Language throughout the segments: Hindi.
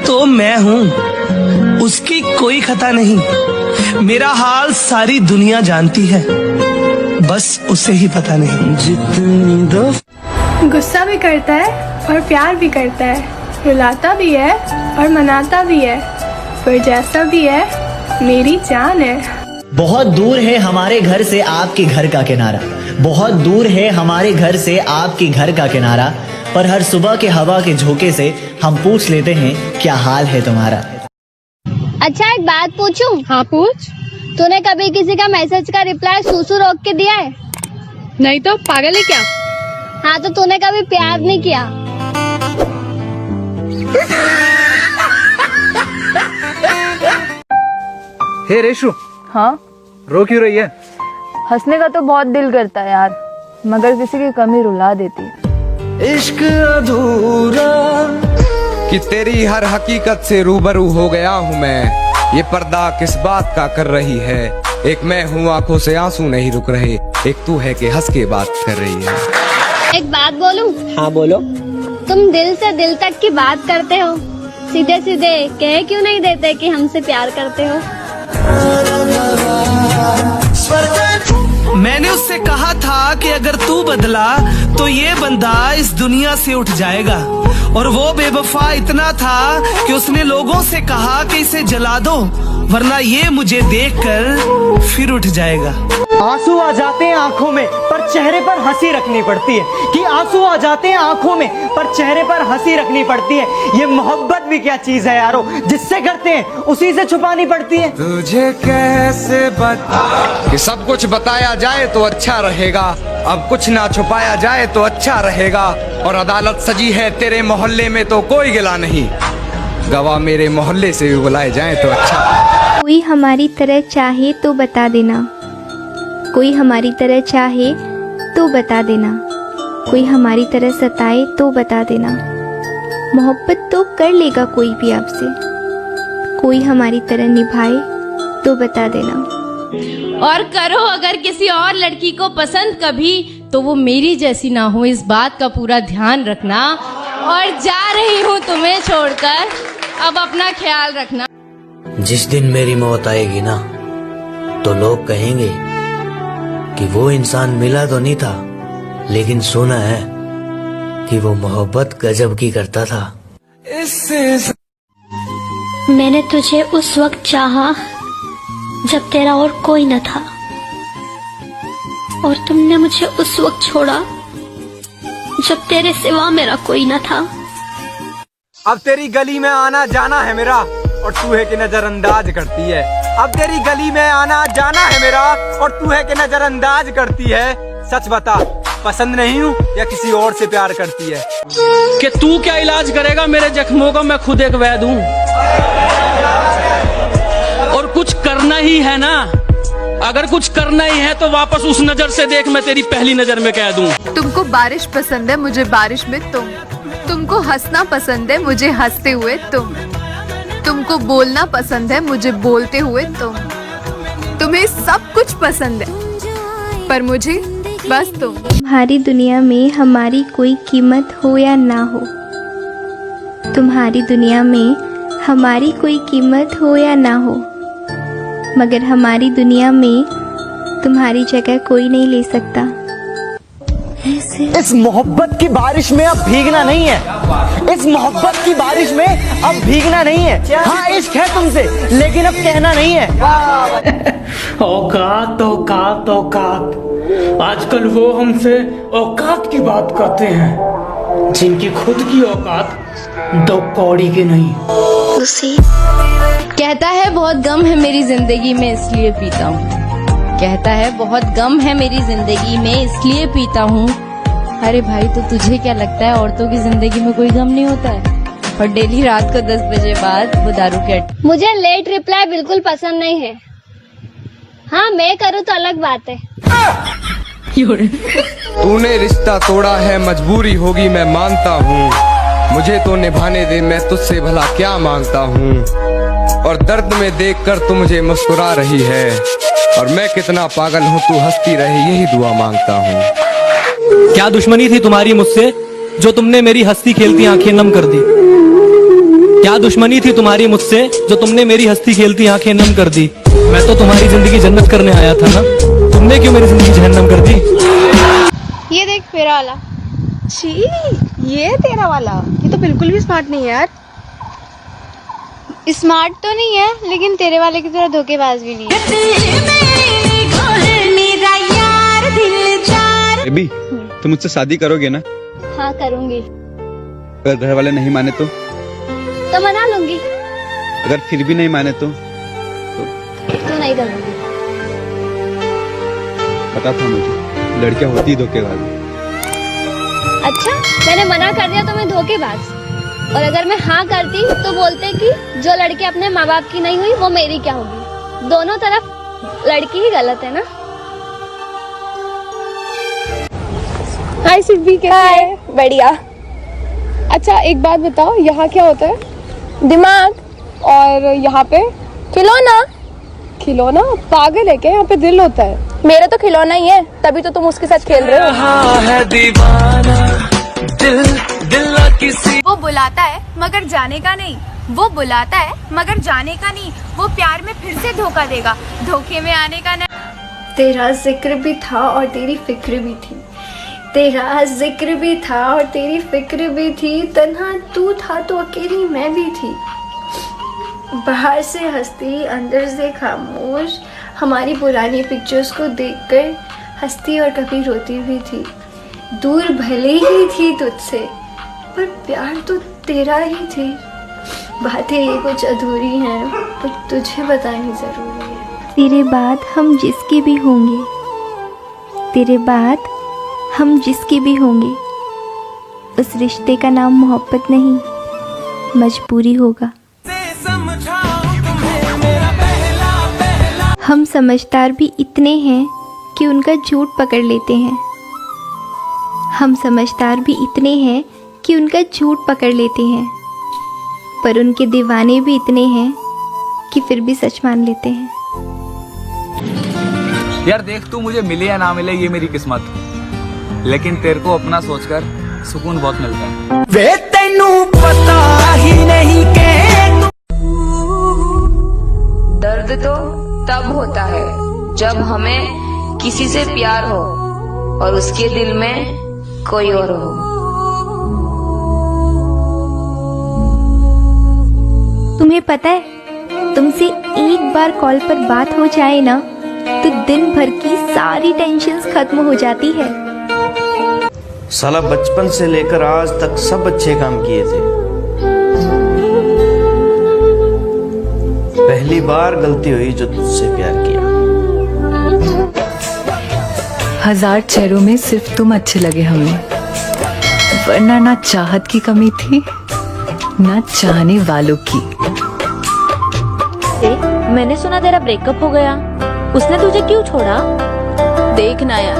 तो मैं हूँ, उसकी कोई खता नहीं। मेरा हाल सारी दुनिया जानती है, बस उसे ही पता नहीं। जितनी दफा गुस्सा भी करता है और प्यार भी करता है, रुलाता भी है और मनाता भी है, पर जैसा भी है मेरी जान है। बहुत दूर है हमारे घर से आपके घर का किनारा, बहुत दूर है हमारे घर से आपके घर का किनारा, पर हर सुबह के हवा के झोंके से हम पूछ लेते हैं क्या हाल है तुम्हारा। अच्छा एक बात पूछूं? हाँ पूछ। तूने कभी किसी का मैसेज का रिप्लाई सूसू रोक के दिया है? नहीं तो पागल है क्या? हाँ तो तूने कभी प्यार नहीं किया? हे रेशु। हाँ रो क्यों रही है? हंसने का तो बहुत दिल करता है यार, मगर किसी की कमी रुला देती है। इश्क अधूरा कि तेरी हर हकीकत से रूबरू हो गया हूँ मैं, ये पर्दा किस बात का कर रही है। एक मैं हूँ आंखों से आंसू नहीं रुक रहे, एक तू है कि हंस के बात कर रही है। एक बात बोलूं? हाँ बोलो। तुम दिल से दिल तक की बात करते हो, सीधे सीधे कह क्यों नहीं देते कि हमसे प्यार करते हो? मैंने उससे कहा था कि अगर तू बदला तो ये बंदा इस दुनिया से उठ जाएगा, और वो बेवफा इतना था कि उसने लोगों से कहा कि इसे जला दो, वरना ये मुझे देखकर फिर उठ जाएगा। आंसू आ जाते हैं आंखों में पर चेहरे पर हंसी रखनी पड़ती है, कि आंसू आ जाते हैं आंखों में पर चेहरे पर हंसी रखनी पड़ती है। ये मोहब्बत भी क्या चीज है यारो, जिससे करते हैं उसी से छुपानी पड़ती है। तुझे कैसे बता कि सब कुछ बताया जाए तो अच्छा रहेगा, अब कुछ ना छुपाया जाए तो अच्छा रहेगा। और अदालत सजी है तेरे मोहल्ले में तो कोई गिला नहीं, गवाह मेरे मोहल्ले से भी बुलाए जाए तो अच्छा। कोई हमारी तरह चाहे तो बता देना, कोई हमारी तरह चाहे तो बता देना, कोई हमारी तरह सताए तो बता देना। मोहब्बत तो कर लेगा कोई भी आपसे, कोई हमारी तरह निभाए तो बता देना। और करो अगर किसी और लड़की को पसंद कभी, तो वो मेरी जैसी ना हो, इस बात का पूरा ध्यान रखना। और जा रही हूँ तुम्हें छोड़कर, अब अपना ख्याल रखना। जिस दिन मेरी मौत आएगी ना, तो लोग कहेंगे कि वो इंसान मिला तो नहीं था, लेकिन सुना है कि वो मोहब्बत गजब की करता था। मैंने तुझे उस वक्त चाहा जब तेरा और कोई न था, और तुमने मुझे उस वक्त छोड़ा जब तेरे सिवा मेरा कोई न था। अब तेरी गली में आना जाना है मेरा, और तू है कि नजरअंदाज करती है। अब तेरी गली में आना जाना है मेरा, और तू है कि नजरअंदाज करती है। सच बता, पसंद नहीं हूँ या किसी और से प्यार करती है? कि तू क्या इलाज करेगा मेरे जख्मों का, मैं खुद एक वैद हूँ। और कुछ करना ही है ना, अगर कुछ करना ही है तो वापस उस नजर से देख, मैं तेरी पहली नजर में कह दूं। तुमको बारिश पसंद है, मुझे बारिश में तुमको हंसना पसंद है, मुझे हंसते हुए तुमको बोलना पसंद है, मुझे बोलते हुए तुम्हें सब कुछ पसंद है, पर मुझे बस तुम। तुम्हारी दुनिया में हमारी कोई कीमत हो या ना हो, तुम्हारी दुनिया में हमारी कोई कीमत हो या ना हो, मगर हमारी दुनिया में तुम्हारी जगह कोई नहीं ले सकता। इस मोहब्बत की बारिश में अब भीगना नहीं है, इस मोहब्बत की बारिश में अब भीगना नहीं है। हाँ इश्क है तुमसे, लेकिन अब कहना नहीं है। औकात औकात औकात, आजकल वो हमसे औकात की बात करते हैं जिनकी खुद की औकात दो कौड़ी की नहीं। कहता है बहुत गम है मेरी जिंदगी में इसलिए पीता हूँ, कहता है बहुत गम है मेरी जिंदगी में इसलिए पीता हूँ। अरे भाई तो तुझे क्या लगता है औरतों की जिंदगी में कोई गम नहीं होता है? और डेली रात को 10 बजे बाद वो दारू के। मुझे लेट रिप्लाई बिल्कुल पसंद नहीं है। हाँ मैं करूँ तो अलग बात है। तूने रिश्ता तोड़ा है, मजबूरी होगी मैं मानता हूँ, मुझे तो निभाने दे, मैं तुझसे भला क्या मांगता हूँ। और दर्द में देखकर तू मुझे मुस्कुरा रही है, और मैं कितना पागल हूँ तू हंसती रहे, यही दुआ मांगता हूँ। क्या दुश्मनी थी तुम्हारी मुझसे, जो तुमने मेरी हंसती खेलती आंखें नम कर दी? क्या दुश्मनी थी तुम्हारी मुझसे जो तुमने मेरी हंसती खेलती आंखें नम कर दी। मैं तो तुम्हारी जिंदगी जन्नत करने आया था ना, तुमने क्यों मेरी जिंदगी जहन्नम कर दी। ये देख मेरा वाला। छी, ये तेरा वाला। ये तो बिल्कुल भी स्मार्ट नहीं है यार। स्मार्ट तो नहीं है, लेकिन तेरे वाले की तरह धोखेबाज भी नहीं है। बेबी, तुम मुझसे शादी करोगे ना? हाँ करूंगी। अगर घर वाले नहीं माने तो मना लूंगी। अगर फिर भी नहीं माने तो नहीं करूंगी। पता था मुझे, लड़कियां होती धोखेबाज। अच्छा, मैंने मना कर दिया तो मैं धोखेबाज, और अगर मैं हाँ करती तो बोलते कि जो लड़की अपने माँ बाप की नहीं हुई वो मेरी क्या होगी। दोनों तरफ लड़की ही गलत है ना। हाय सिद्धि, कैसे है? बढ़िया। अच्छा एक बात बताओ, यहाँ क्या होता है? दिमाग। और यहाँ पे? खिलौना। खिलौना? पागल है क्या? यहाँ पे दिल होता है। मेरा तो खिलौना ही है, तभी तो तुम उसके साथ खेल रहे हो। वो बुलाता है मगर जाने का नहीं, वो बुलाता है मगर जाने का नहीं, वो प्यार में फिर से धोखा देगा, धोखे में आने का नहीं। तेरा जिक्र भी था और तेरी फिक्र भी थी, तेरा जिक्र भी था और तेरी फिक्र भी थी, तन्हा तू था तो अकेली मैं भी थी। बाहर से हंसती अंदर से खामोश, हमारी पुरानी पिक्चर्स को देखकर हंसती और कभी रोती भी थी। दूर भले ही थी तुझसे पर प्यार तो तेरा ही थी। बातें ये कुछ अधूरी हैं पर तुझे बतानी जरूरी है। तेरे बाद हम जिसके भी होंगे, तेरे बाद हम जिसके भी होंगे, उस रिश्ते का नाम मोहब्बत नहीं मजबूरी होगा। हम समझदार भी इतने हैं कि उनका झूठ पकड़ लेते हैं, हम समझदार भी इतने हैं कि उनका झूठ पकड़ लेते हैं, पर उनके दीवाने भी इतने हैं कि फिर भी सच मान लेते हैं। यार देख, तू मुझे मिले या ना मिले ये मेरी किस्मत, लेकिन तेरे को अपना सोचकर सुकून बहुत मिलता है। वे तेनू पता ही नहीं के दर्द तो तब होता है जब हमें किसी से प्यार हो और उसके दिल में कोई और हो। तुम्हें पता है, तुमसे एक बार कॉल पर बात हो जाए ना तो दिन भर की सारी टेंशन्स खत्म हो जाती है। साला बचपन से लेकर आज तक सब अच्छे काम किए थे, पहली बार गलती हुई जो तुझसे प्यार किया। हजार चेहरों में सिर्फ तुम अच्छे लगे हमें, वरना ना चाहत की कमी थी ना चाहने वालों की। मैंने सुना तेरा ब्रेकअप हो गया, उसने तुझे क्यों छोड़ा? देखना यार,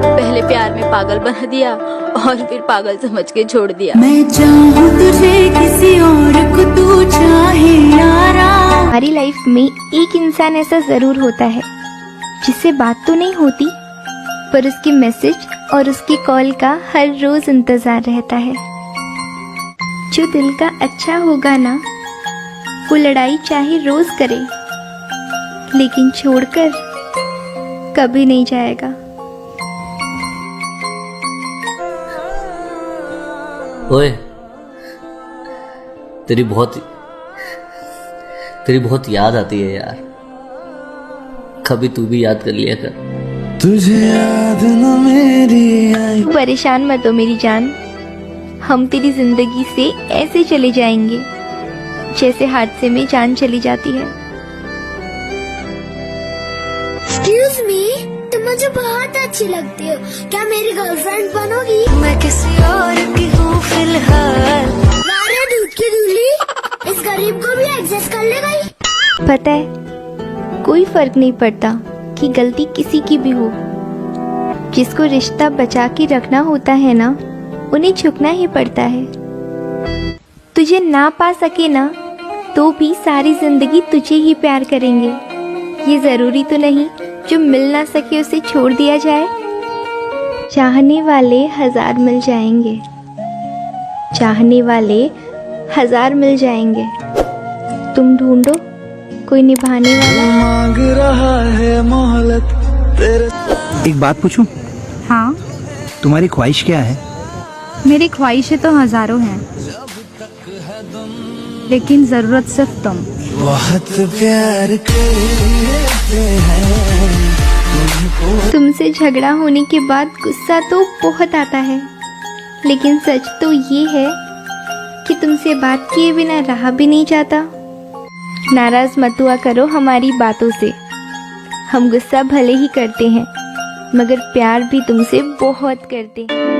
पहले प्यार में पागल बना दिया और फिर पागल समझ के छोड़ दिया। मैं चाहूं तुझे किसी और को तू चाहे यारा। हमारी लाइफ में एक इंसान ऐसा जरूर होता है जिससे बात तो नहीं होती पर उसके मैसेज और उसकी कॉल का हर रोज इंतजार रहता है। जो दिल का अच्छा होगा ना, वो लड़ाई चाहे रोज करे लेकिन छोड़कर कभी नहीं जाएगा। ओए, तेरी बहुत याद आती है यार, कभी तू भी याद कर लिया कर। तुझे याद न मेरी आई। तू परेशान मत हो मेरी जान, हम तेरी जिंदगी से ऐसे चले जाएंगे जैसे हादसे में जान चली जाती है। एक्सक्यूज मी, तुम मुझे बहुत अच्छी लगती हो, क्या मेरी गर्लफ्रेंड बनोगी? मैं किसी और की हूँ फिलहाल। अरे दूध की दूली, इस गरीब को भी एडजस्ट कर ले गई। पता है, कोई फर्क नहीं पड़ता कि गलती किसी की भी हो, जिसको रिश्ता बचा के रखना होता है ना, उन्हें झुकना ही पड़ता है। तुझे ना पा सके ना तो भी सारी जिंदगी तुझे ही प्यार करेंगे। ये जरूरी तो नहीं जो मिल ना सके उसे छोड़ दिया जाए। चाहने वाले हजार मिल जाएंगे, चाहने वाले 1000 मिल जाएंगे। तुम ढूंढो कोई निभाने वाला। मांग रहा है मोहलत तेरे। एक बात पूछूं? हाँ, तुम्हारी ख्वाहिश क्या है? मेरी ख्वाहिशें तो हजारों हैं, लेकिन जरूरत सिर्फ तुम। बहुत प्यार करते हैं तुमको। तुमसे झगड़ा होने के बाद गुस्सा तो बहुत आता है, लेकिन सच तो ये है कि तुमसे बात किए बिना रहा भी नहीं जाता। नाराज मत हुआ करो हमारी बातों से। हम गुस्सा भले ही करते हैं, मगर प्यार भी तुमसे बहुत करते हैं।